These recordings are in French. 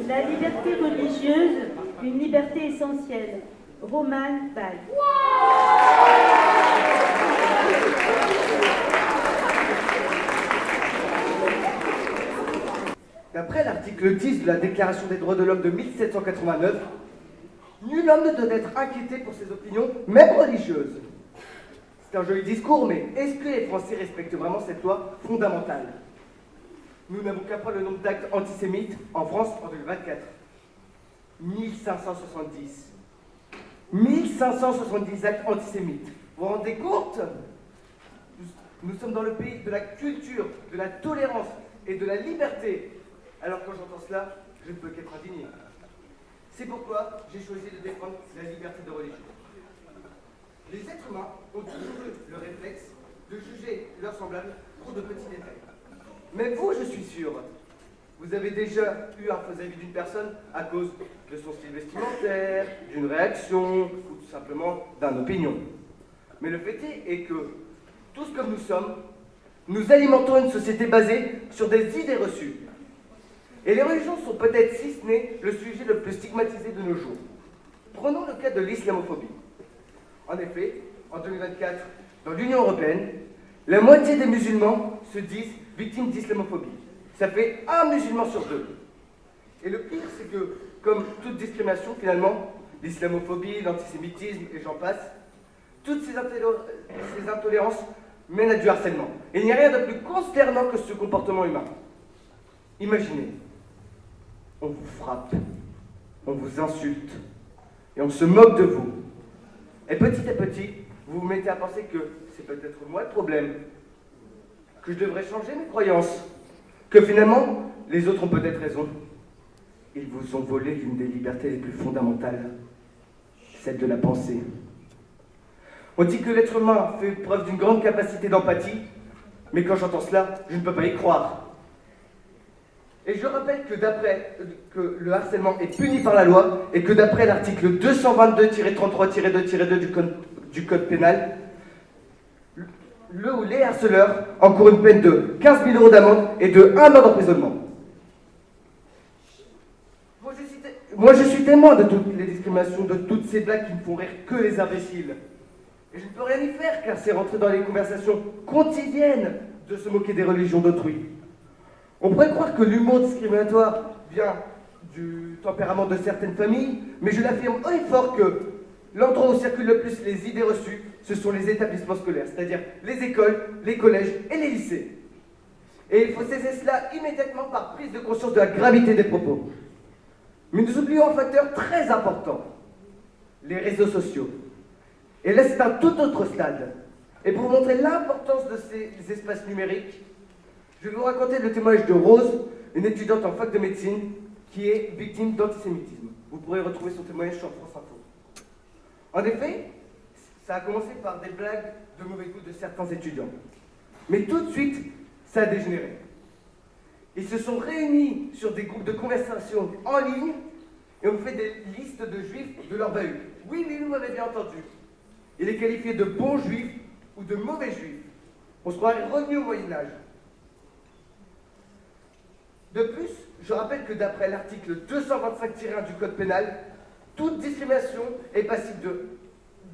La liberté religieuse, une liberté essentielle. Roman Ball. D'après l'article 10 de la Déclaration des droits de l'homme de 1789, nul homme ne doit être inquiété pour ses opinions, même religieuses. C'est un joli discours, mais est-ce que les Français respectent vraiment cette loi fondamentale? Nous n'avons qu'à prendre le nombre d'actes antisémites en France en 2024. 1570. 1570 actes antisémites. Vous vous rendez compte? Nous sommes dans le pays de la culture, de la tolérance et de la liberté. Alors quand j'entends cela, je ne peux qu'être indigné. C'est pourquoi j'ai choisi de défendre la liberté de religion. Les êtres humains ont toujours eu le réflexe de juger leurs semblables pour de petits détails. Mais vous, je suis sûr, vous avez déjà eu un faux avis d'une personne à cause de son style vestimentaire, d'une réaction ou tout simplement d'une opinion. Mais le fait est que, tous comme nous sommes, nous alimentons une société basée sur des idées reçues. Et les religions sont peut-être, si ce n'est, le sujet le plus stigmatisé de nos jours. Prenons le cas de l'islamophobie. En effet, en 2024, dans l'Union européenne, la moitié des musulmans se disent victimes d'islamophobie. Ça fait un musulman sur deux. Et le pire, c'est que, comme toute discrimination, finalement, l'islamophobie, l'antisémitisme, et j'en passe, toutes ces intolérances mènent à du harcèlement. Et il n'y a rien de plus consternant que ce comportement humain. Imaginez, on vous frappe, on vous insulte, et on se moque de vous. Et petit à petit, vous vous mettez à penser que c'est peut-être moi le problème, que je devrais changer mes croyances, que finalement, les autres ont peut-être raison. Ils vous ont volé l'une des libertés les plus fondamentales, celle de la pensée. On dit que l'être humain fait preuve d'une grande capacité d'empathie, mais quand j'entends cela, je ne peux pas y croire. Et je rappelle que le harcèlement est puni par la loi et que d'après l'article 222-33-2-2 du code pénal, le ou les harceleurs encourent une peine de 15 000 € d'amende et de 1 an d'emprisonnement. Moi, je suis témoin de toutes les discriminations, de toutes ces blagues qui ne font rire que les imbéciles. Et je ne peux rien y faire car c'est rentré dans les conversations quotidiennes de se moquer des religions d'autrui. On pourrait croire que l'humour discriminatoire vient du tempérament de certaines familles, mais je l'affirme haut et fort que l'endroit où circulent le plus les idées reçues, ce sont les établissements scolaires, c'est-à-dire les écoles, les collèges et les lycées. Et il faut cesser cela immédiatement par prise de conscience de la gravité des propos. Mais nous oublions un facteur très important, les réseaux sociaux. Et là, c'est un tout autre stade. Et pour vous montrer l'importance de ces espaces numériques, je vais vous raconter le témoignage de Rose, une étudiante en fac de médecine qui est victime d'antisémitisme. Vous pourrez retrouver son témoignage sur France Info. En effet, ça a commencé par des blagues de mauvais goût de certains étudiants. Mais tout de suite, ça a dégénéré. Ils se sont réunis sur des groupes de conversation en ligne et ont fait des listes de juifs de leur bahut. Oui, vous m'avez bien entendu. Et les qualifier de bons juifs ou de mauvais juifs. On se croirait revenu au Moyen-Âge. De plus, je rappelle que d'après l'article 225-1 du Code pénal, toute discrimination est passible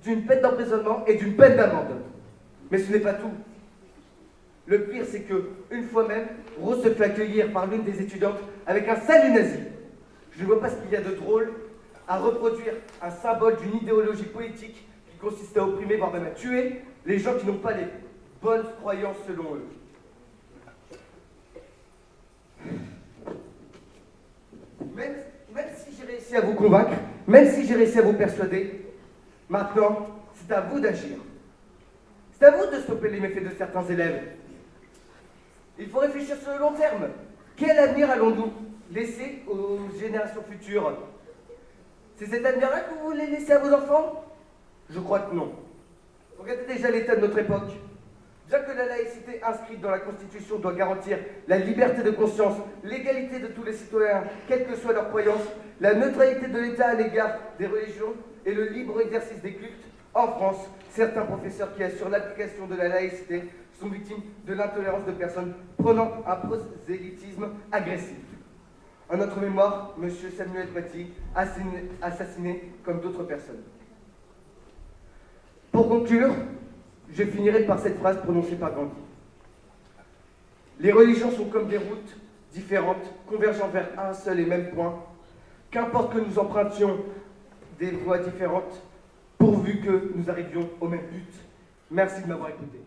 d'une peine d'emprisonnement et d'une peine d'amende. Mais ce n'est pas tout. Le pire, c'est que, une fois même, Rose se fait accueillir par l'une des étudiantes avec un salut nazi. Je ne vois pas ce qu'il y a de drôle à reproduire un symbole d'une idéologie politique qui consiste à opprimer, voire même à tuer, les gens qui n'ont pas les bonnes croyances selon eux. Même si j'ai réussi à vous convaincre, même si j'ai réussi à vous persuader, maintenant, c'est à vous d'agir. C'est à vous de stopper les méfaits de certains élèves. Il faut réfléchir sur le long terme. Quel avenir allons-nous laisser aux générations futures? C'est cet avenir-là que vous voulez laisser à vos enfants? Je crois que non. Regardez déjà l'état de notre époque. Bien que la laïcité inscrite dans la Constitution doit garantir la liberté de conscience, l'égalité de tous les citoyens, quelles que soient leurs croyances, la neutralité de l'État à l'égard des religions et le libre exercice des cultes, en France, certains professeurs qui assurent l'application de la laïcité sont victimes de l'intolérance de personnes prenant un prosélytisme agressif. En notre mémoire, M. Samuel Paty, assassiné comme d'autres personnes. Pour conclure, je finirai par cette phrase prononcée par Gandhi. Les religions sont comme des routes différentes, convergeant vers un seul et même point. Qu'importe que nous empruntions des voies différentes, pourvu que nous arrivions au même but. Merci de m'avoir écouté.